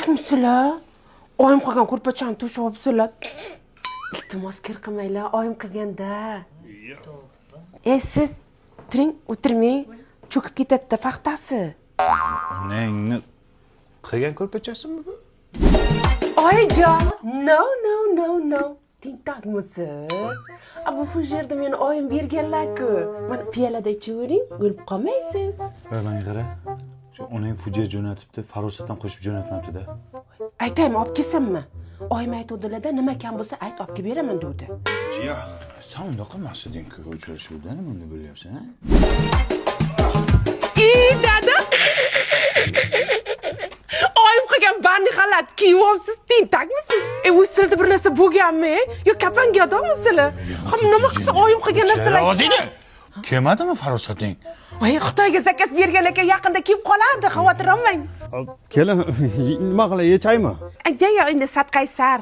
tentakmisizlar? Oyim qilgan ko'rpachani to'shyapsizlar. Iltimos kir qilmanglar, oyim qilganda. Siz turing, o'tirmang. Cho'kib ketadi paxtasi. Onangni qilgan ko'rpachasimi bu? Oyijon, no. Tentakmisiz? Bu fujerda meni oyim berganlar-ku. Mana piyolada ichavering, o'lib qolmaysiz. Mana qara. Shu onang fujia jo'natibdi, farosatdan qo'shib jo'natmabdi-da. Aytaymi, olib kelsammi? Oyim aytuvdilar-da, nima kam bo'lsa ayt, olib kelib beraman dedi. Jiya, sen unda qilmasding-ku, uchrashuvda nima unda bo'lyapsan, ha? Dada! Oyim qilgan banni xalat kiyyapsiz, tentakmisiz? Usilda bir narsa bo'lganmi? Yo kapanga odammisizlar? Nima qilsa oyim qilgan narsalar. O'zingni kelmadimi farosating? Voy, Xitoyga zakaz bergan ekan, yaqinda kelib qoladi, xavotir olmang. Kelin, nima qilay, yechaymi? Yo, endi satqaysar.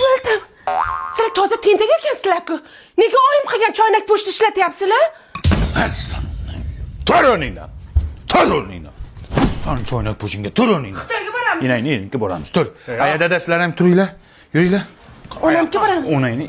O'ldim. Sizlar toza tentak ekansizlar-ku. Nega oyim qilgan choynak pochta ishlatyapsizlar? Tur o'rningdan. Sen choynak po'shingga tur o'rningdan. Xitoyga boramiz. Inangni boramiz, tur. Aya dada sizlar ham turinglar. Yuringlar. Onamga boramiz. Onangni